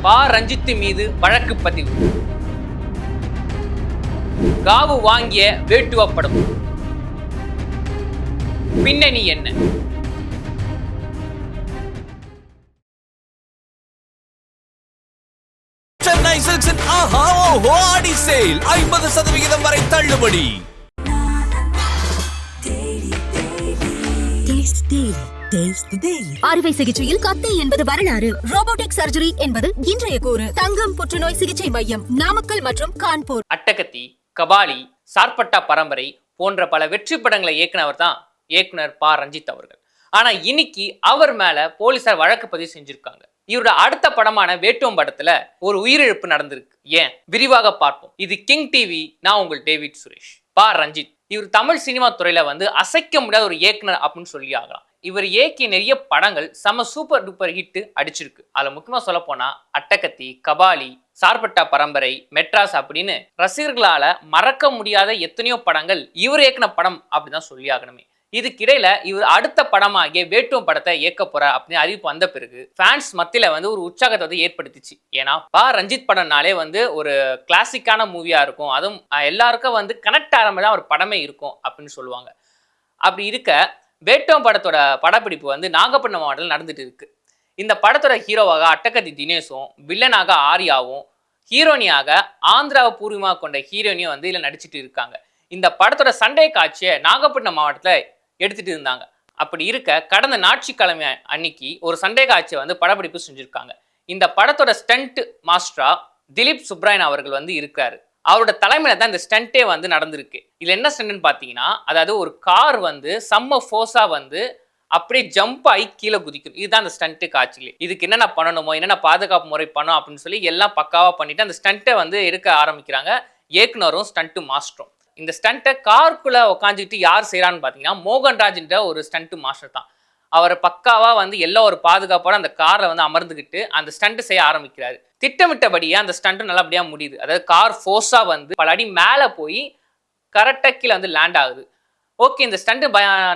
பா ரஞ்சித் மீது வழக்கு பதிவு. காவு வாங்கிய வேட்டுவ படம் பின்னணி என்ன? சென்னை சில்க்ஸின் ஆஹா ஓஹோ ஆடி சேல் 50% வரை தள்ளுபடி. அறுவை சிகிச்சையில் கத்தி என்பது வரலாறு, ரோபோட்டிக் சர்ஜரி என்பது இன்றைய கூறு. தங்கம் புற்றுநோய் சிகிச்சை மையம், நாமக்கல் மற்றும் கான்பூர். அட்டகத்தி, கபாலி, சார்பட்டா பரம்பரை போன்ற பல வெற்றி படங்களை இயக்குனவர் தான் இயக்குனர் பா ரஞ்சித் அவர்கள். ஆனா இன்னைக்கு அவர் மேல போலீசார் வழக்கு பதிவு செஞ்சிருக்காங்க. இவரோட அடுத்த படமான வேட்டுவம் படத்துல ஒரு உயிரிழப்பு நடந்திருக்கு. ஏன் விரிவாக பார்ப்போம். இது கிங் டிவி. நான் உங்கள் டேவிட் சுரேஷ். பா ரஞ்சித் இவர் தமிழ் சினிமா துறையில வந்து அசைக்க முடியாத ஒரு இயக்குனர் அப்படின்னு சொல்லி ஆகலாம். இவர் இயக்கிய நிறைய படங்கள் செம சூப்பர் டூப்பர் ஹிட் அடிச்சிருக்கு. அதுல முக்கியமா சொல்ல போனா அட்டகத்தி, கபாலி, சார்பட்டா பரம்பரை, மெட்ராஸ் அப்படின்னு ரசிகர்களால மறக்க முடியாத எத்தனையோ படங்கள் இவர் இயக்குன படம் அப்படிதான் சொல்லி ஆகணுமே. இதுக்கிடையில இவர் அடுத்த படமாகிய வேட்டுவம் படத்தை இயக்க போற அப்படின்னு அறிவிப்பு வந்த பிறகு ஃபேன்ஸ் மத்தியில வந்து ஒரு உற்சாகத்தை வந்து ஏற்படுத்திச்சு. ஏன்னா பா ரஞ்சித் படம்னாலே வந்து ஒரு கிளாசிக்கான மூவியா இருக்கும். அதுவும் எல்லாருக்கும் வந்து கனெக்ட் ஆகிற மாதிரி தான் ஒரு படமே இருக்கும் அப்படின்னு சொல்லுவாங்க. அப்படி இருக்க வேட்டுவம் படத்தோட படப்பிடிப்பு வந்து நாகப்பட்டினம் மாவட்டத்தில் நடந்துட்டு இருக்கு. இந்த படத்தோட ஹீரோவாக அட்டகத்தி தினேஷும், வில்லனாக ஆர்யாவும், ஹீரோனியாக ஆந்திராவை பூர்வமாக கொண்ட ஹீரோனியும் வந்து இதில் நடிச்சிட்டு இருக்காங்க. இந்த படத்தோட சண்டை காட்சியை நாகப்பட்டினம் மாவட்டத்தில் எடுத்துட்டு இருந்தாங்க. அப்படி இருக்க கடந்த ஞாயிற்றுக்கிழமை அன்னைக்கு ஒரு சண்டை காட்சியை வந்து படப்பிடிப்பு செஞ்சிருக்காங்க. இந்த படத்தோட ஸ்டண்ட் மாஸ்டரா திலீப் சுப்ராயன் அவர்கள் வந்து இருக்காரு. அவரோட தலைமையில தான் இந்த ஸ்டண்டே வந்து நடந்திருக்கு. இதுல என்ன ஸ்டண்ட்னு பார்த்தீங்கன்னா, அதாவது ஒரு கார் வந்து செம்ம ஃபோர்ஸா வந்து அப்படியே ஜம்ப் ஆகி கீழே குதிக்கும். இதுதான் அந்த ஸ்டண்ட் காட்சியிலே. இதுக்கு என்னென்ன பண்ணணுமோ, என்னென்ன பாதுகாப்பு முறை பண்ணணும் அப்படின்னு சொல்லி எல்லாம் பக்காவா பண்ணிட்டு அந்த ஸ்டண்ட்டை வந்து எடுக்க ஆரம்பிக்கிறாங்க இயக்குனரும் ஸ்டண்ட் மாஸ்டரும். இந்த ஸ்டண்ட்டை காருக்குள்ள உட்காந்துக்கிட்டு யார் செய்யறான்னு பார்த்தீங்கன்னா, மோகன்ராஜ்ன்ற ஒரு ஸ்டண்ட் மாஸ்டர் தான். அவர் பக்காவா வந்து எல்லா ஒரு பாதுகாப்போட அந்த காரை வந்து அமர்ந்துக்கிட்டு அந்த ஸ்டண்ட் செய்ய ஆரம்பிக்கிறாரு. திட்டமிட்டபடியே அந்த ஸ்டண்ட் நல்லபடியாக முடியுது. அதாவது கார் ஃபோர்ஸா வந்து பல அடி மேலே போய் கரெக்டாக கீழே வந்து லேண்ட் ஆகுது. ஓகே, இந்த ஸ்டண்ட்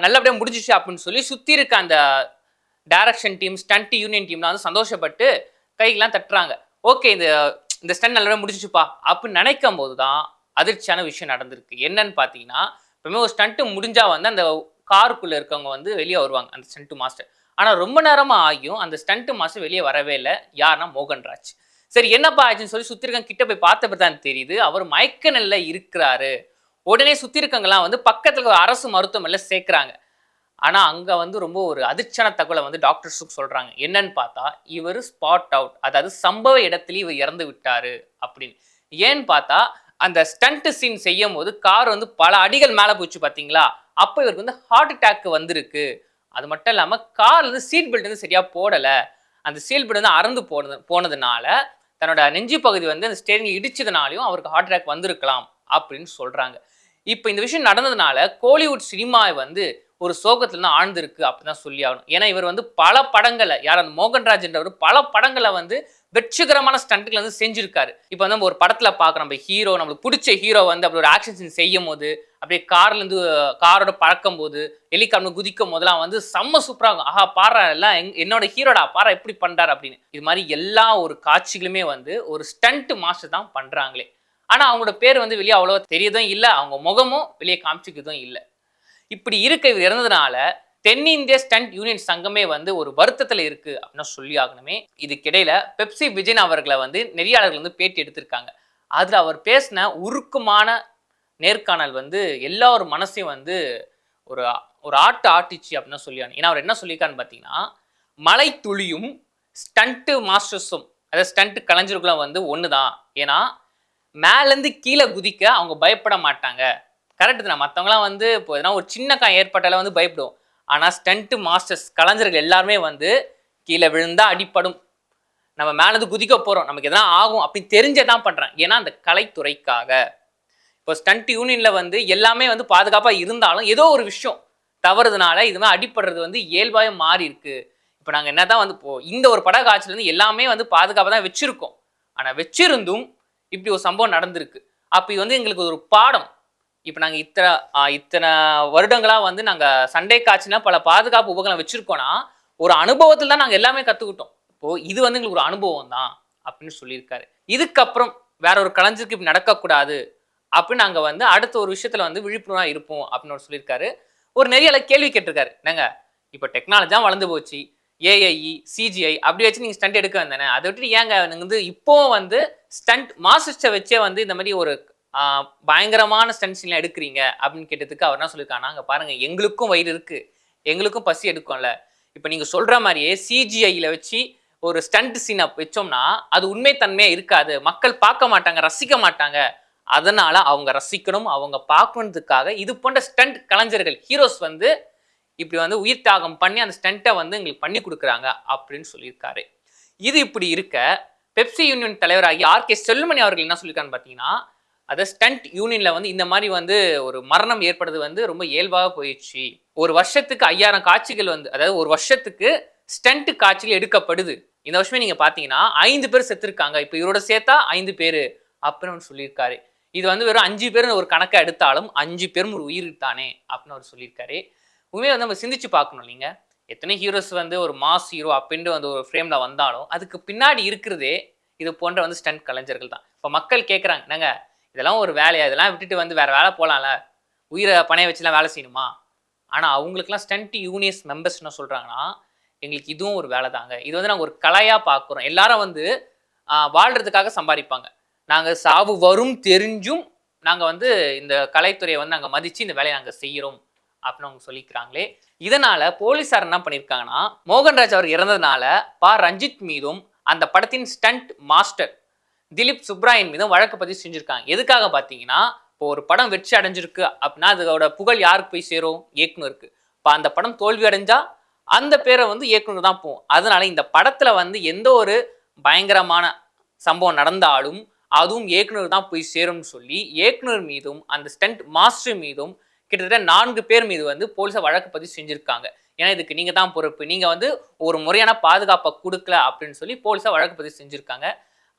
நல்லபடியாக முடிஞ்சிச்சு அப்படின்னு சொல்லி சுற்றி இருக்க அந்த டைரக்ஷன் டீம், ஸ்டண்ட் யூனியன் டீம்லாம் வந்து சந்தோஷப்பட்டு கைக்கெல்லாம் தட்டுறாங்க. ஓகே, இந்த ஸ்டண்ட் நல்லபடியாக முடிஞ்சிச்சுப்பா அப்படின்னு நினைக்கும் போது தான் அதிர்ச்சியான விஷயம் நடந்திருக்கு. என்னன்னு பார்த்தீங்கன்னா, எப்பவுமே ஒரு ஸ்டண்ட் முடிஞ்சா வந்து அந்த காருக்குள்ளே இருக்கவங்க வந்து வெளியே வருவாங்க, அந்த ஸ்டண்ட் மாஸ்டர். ஆனால் ரொம்ப நேரமாக ஆகியும் அந்த ஸ்டண்ட் மாஸ்டர் வெளியே வரவே இல்லை. யாருன்னா மோகன்ராஜ். சரி என்னப்பா ஆச்சுன்னு சொல்லி சுற்றி இருக்கவங்க கிட்ட போய் பார்த்தப்ப தான் தெரியுது அவர் மயக்க நிலையில இருக்கிறாரு. உடனே சுற்றி இருக்கவங்கலாம் வந்து பக்கத்தில் ஒரு அரசு மருத்துவமனையில் சேர்க்குறாங்க. ஆனால் அங்கே வந்து ரொம்ப ஒரு அதிர்ச்சியான தகவலை வந்து டாக்டர்ஸுக்கு சொல்கிறாங்க. என்னன்னு பார்த்தா இவர் ஸ்பாட் அவுட், அதாவது சம்பவ இடத்துலேயே இவர் இறந்து விட்டாரு அப்படின்னு. ஏன்னு பார்த்தா அந்த ஸ்டண்ட் சீன் செய்யும் போது கார் வந்து பல அடிகள் மேலே போச்சு பார்த்தீங்களா, அப்போ இவருக்கு வந்து ஹார்ட் அட்டாக் வந்திருக்கு. அது மட்டும் இல்லாமல் கார் வந்து சீட் பெல்ட் வந்து சரியாக போடலை. அந்த சீட் பெல்ட் வந்து அறந்து போனதுனால தன்னோட நெஞ்சு பகுதி வந்து அந்த ஸ்டேரிங் இடிச்சதுனாலையும் அவருக்கு ஹார்ட் அட்டாக் வந்திருக்கலாம் அப்படின்னு சொல்கிறாங்க. இப்போ இந்த விஷயம் நடந்ததுனால கோலிவுட் சினிமாவை வந்து ஒரு சோகத்துல தான் ஆழ்ந்திருக்கு அப்படிதான் சொல்லி ஆகணும். ஏன்னா இவர் வந்து பல படங்களை, யார் அந்த மோகன்ராஜ் என்றவர் பல படங்களை வந்து வெற்றிகரமான ஸ்டண்ட்களை வந்து செஞ்சிருக்காரு. இப்போ வந்து நம்ம ஒரு படத்துல பார்க்குறோம், நம்ம ஹீரோ, நம்மளுக்கு பிடிச்ச ஹீரோ வந்து அப்படி ஒரு ஆக்ஷன் சீன் செய்யும் போது, அப்படியே கார்லேருந்து காரோட பறக்கும் போது, ஹெலிகாப்டர் குதிக்கும் போதெல்லாம் வந்து செம்ம சூப்பராக இருக்கும். ஆஹா பாரு, எல்லாம் என்னோட ஹீரோடா பாரு எப்படி பண்றாரு அப்படின்னு. இது மாதிரி எல்லா ஒரு காட்சிகளுமே வந்து ஒரு ஸ்டண்ட் மாஸ்டர் தான் பண்றாங்களே. ஆனா அவங்களோட பேர் வந்து வெளியே அவ்வளோ தெரியதும் இல்லை, அவங்க முகமும் வெளியே காமிச்சிக்கிறதும் இல்லை. இப்படி இருக்க இவர் இறந்ததுனால தென்னிந்திய ஸ்டண்ட் யூனியன் சங்கமே வந்து ஒரு வருத்தத்தில் இருக்கு அப்படின்னு சொல்லி ஆகணுமே. இதுக்கிடையில பெப்சி விஜயன் அவர்களை வந்து நெறியாளர்கள் வந்து பேட்டி எடுத்திருக்காங்க. அதுல அவர் பேசின உருக்கமான நேர்காணல் வந்து எல்லா ஒரு மனசையும் வந்து ஒரு ஒரு ஆட்டிச்சு அப்படின்னு சொல்லி ஆகணும். ஏன்னா அவர் என்ன சொல்லியிருக்காருன்னு பார்த்தீங்கன்னா, மலை துளியும் ஸ்டண்ட் மாஸ்டர்ஸும், அதாவது ஸ்டண்ட் கலைஞர்களும் வந்து ஒன்று தான். ஏன்னா மேலேருந்து கீழே குதிக்க அவங்க பயப்பட மாட்டாங்க. கரெக்டு தான். மற்றவங்களாம் வந்து இப்போ எதனா ஒரு சின்ன காயம் ஏற்பட்டால வந்து பயப்படும். ஆனால் ஸ்டண்ட் மாஸ்டர்ஸ் கலைஞர்கள் எல்லாருமே வந்து கீழே விழுந்தா அடிப்படும், நம்ம மேலேருந்து குதிக்க போகிறோம், நமக்கு எதனா ஆகும் அப்படின்னு தெரிஞ்சே தான் பண்ணுறாங்க. ஏன்னா அந்த கலைத்துறைக்காக. இப்போ ஸ்டண்ட் யூனியனில் வந்து எல்லாமே வந்து பாதுகாப்பாக இருந்தாலும் ஏதோ ஒரு விஷயம் தவறுதுனால இதுமாதிரி அடிப்படுறது வந்து இயல்பாக மாறி இருக்கு. இப்போ நாங்கள் என்ன தான் வந்து இந்த ஒரு பட காட்சியிலேருந்து எல்லாமே வந்து பாதுகாப்பாக தான் வச்சுருக்கோம். ஆனால் வச்சிருந்தும் இப்படி ஒரு சம்பவம் நடந்திருக்கு. அப்போ இது வந்து எங்களுக்கு ஒரு பாடம். இப்போ நாங்கள் இத்தனை வருடங்களாக வந்து நாங்கள் சண்டை காட்சினா பல பாதுகாப்பு உபகரணம் வச்சுருக்கோன்னா ஒரு அனுபவத்தில் தான் நாங்கள் எல்லாமே கற்றுக்கிட்டோம். இப்போது இது வந்து எங்களுக்கு ஒரு அனுபவம் தான் அப்படின்னு சொல்லியிருக்காரு. இதுக்கப்புறம் வேற ஒரு கலைஞருக்கு இப்படி நடக்கக்கூடாது அப்படின்னு நாங்க வந்து அடுத்த ஒரு விஷயத்துல வந்து விழிப்புணர்வா இருப்போம் அப்படின்னு சொல்லியிருக்காரு. ஒரு நிறைய கேள்வி கேட்டிருக்காரு. என்னங்க இப்போ டெக்னாலஜியா வளர்ந்து போச்சு, ஏஐஇ, சிஜிஐ அப்படி வச்சு நீங்க ஸ்டண்ட் எடுக்க வந்தானே, அதை விட்டு ஏங்க வந்து இப்போ வந்து ஸ்டண்ட் மாஸ்டர்ஸை வச்சே வந்து இந்த மாதிரி ஒரு பயங்கரமான ஸ்டண்ட் சீன்லாம் எடுக்கிறீங்க அப்படின்னு கேட்டதுக்கு அவர் என்ன சொல்லியிருக்காங்கன்னா, அங்க பாருங்க எங்களுக்கும் வயிறு இருக்கு, எங்களுக்கும் பசி எடுக்கும்ல. இப்போ நீங்க சொல்ற மாதிரியே சிஜிஐல வச்சு ஒரு ஸ்டண்ட் சீனை வச்சோம்னா அது உண்மைத்தன்மையா இருக்காது, மக்கள் பார்க்க மாட்டாங்க, ரசிக்க மாட்டாங்க. அதனால அவங்க ரசிக்கணும், அவங்க பார்க்கணுன்றதுக்காக இது போன்ற ஸ்டண்ட் கலைஞர்கள் ஹீரோஸ் வந்து இப்படி வந்து உயிர் தியாகம் பண்ணி அந்த ஸ்டண்ட்டை வந்து எங்களுக்கு பண்ணி கொடுக்குறாங்க அப்படின்னு சொல்லியிருக்காரு. இது இப்படி இருக்க பெப்சி யூனியன் தலைவராகி ஆர்கே செல்லுமணி அவர்கள் என்ன சொல்லியிருக்கான்னு பார்த்தீங்கன்னா, அதை ஸ்டண்ட் யூனியன்ல வந்து இந்த மாதிரி வந்து ஒரு மரணம் ஏற்படுறது வந்து ரொம்ப இயல்பாக போயிடுச்சு. ஒரு வருஷத்துக்கு 5000 காட்சிகள் வந்து, அதாவது ஒரு வருஷத்துக்கு ஸ்டண்ட் காட்சிகள் எடுக்கப்படுது. இந்த வருஷமே நீங்க பாத்தீங்கன்னா 5 பேர் செத்துருக்காங்க, இப்போ இவரோட சேர்த்தா 5 பேர் அப்படின்னு சொல்லியிருக்காரு. இது வந்து வெறும் 5 பேர் ஒரு கணக்கை எடுத்தாலும் 5 பேரும் ஒரு உயிர் தானே அப்படின்னு அவர் சொல்லியிருக்காரு. உண்மையை வந்து நம்ம சிந்திச்சு பார்க்கணும். இல்லைங்க, எத்தனை ஹீரோஸ் வந்து ஒரு மாஸ் ஹீரோ அப்படின்ட்டு வந்து ஒரு ஃப்ரேம்ல வந்தாலும் அதுக்கு பின்னாடி இருக்கிறதே இது போன்ற வந்து ஸ்டண்ட் கலைஞர்கள் தான். இப்போ மக்கள் கேட்குறாங்க, என்னங்க இதெல்லாம் ஒரு வேலையா, இதெல்லாம் விட்டுட்டு வந்து வேற வேலை போகலாம்ல, உயிரை பணைய வச்சுலாம் வேலை செய்யணுமா? ஆனால் அவங்களுக்குலாம் ஸ்டண்ட் யூனியன்ஸ் மெம்பர்ஸ் என்ன சொல்கிறாங்கன்னா, எங்களுக்கு இதுவும் ஒரு வேலை தாங்க, இது வந்து நாங்கள் ஒரு கலையாக பார்க்குறோம், எல்லாரும் வந்து வாழ்கிறதுக்காக சம்பாதிப்பாங்க, நாங்கள் சாவு வரும் தெரிஞ்சும் நாங்கள் வந்து இந்த கலைத்துறையை வந்து நாங்கள் மதித்து இந்த வேலையை நாங்கள் செய்கிறோம் அப்படின்னு அவங்க சொல்லிக்கிறாங்களே. இதனால போலீஸார் என்ன பண்ணியிருக்காங்கன்னா, மோகன்ராஜ் அவர் இறந்ததுனால ரஞ்சித் மீதும் அந்த படத்தின் ஸ்டண்ட் மாஸ்டர் திலீப் சுப்ராயன் மீதும் வழக்கு பதிவு செஞ்சுருக்காங்க. எதுக்காக பார்த்தீங்கன்னா, இப்போ ஒரு படம் வெற்றி அடைஞ்சிருக்கு அப்படின்னா அதோட புகழ் யாருக்கு போய் சேரும்? இயக்குனருக்கு. இப்போ அந்த படம் தோல்வி அடைஞ்சா அந்த பேரை வந்து இயக்குனர் தான் போகும். அதனால இந்த படத்துல வந்து எந்த ஒரு பயங்கரமான சம்பவம் நடந்தாலும் அதுவும் இயக்குனர் தான் போய் சேரும்னு சொல்லி இயக்குனர் மீதும் அந்த ஸ்டண்ட் மாஸ்டர் மீதும் கிட்டத்தட்ட 4 பேர் மீது வந்து போலீஸார் வழக்கு பதிவு செஞ்சிருக்காங்க. ஏன்னா இதுக்கு நீங்க தான் பொறுப்பு, நீங்க வந்து ஒரு முறையான பாதுகாப்பை கொடுக்கல அப்படின்னு சொல்லி போலீஸார் வழக்கு பதிவு செஞ்சிருக்காங்க.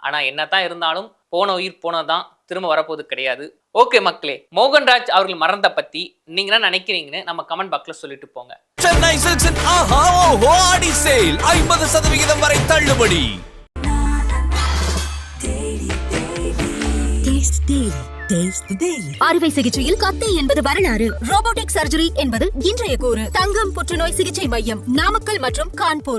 ஆனா என்னதான் இருந்தாலும் போன உயிர் போனதான், திரும்ப வரப்போது கிடையாது. ஓகே மக்களே, மோகன்ராஜ் அவர்கள் மரணத்தை பத்தி நீங்க என்ன நினைக்கிறீங்கன்னு நம்ம கமெண்ட் பாக்ஸ்ல சொல்லிட்டு போங்க. சென்னை சில்க்ஸின் ஆஹா ஓஹோ ஆடி சேல் 50% வரை தள்ளுபடி. அறுவை சிகிச்சையில் கத்தை என்பது வரலாறு, ரோபோட்டிக் சர்ஜரி என்பது இன்றைய கூறு. தங்கம் புற்றுநோய் சிகிச்சை மையம், நாமக்கல் மற்றும் கான்பூர்.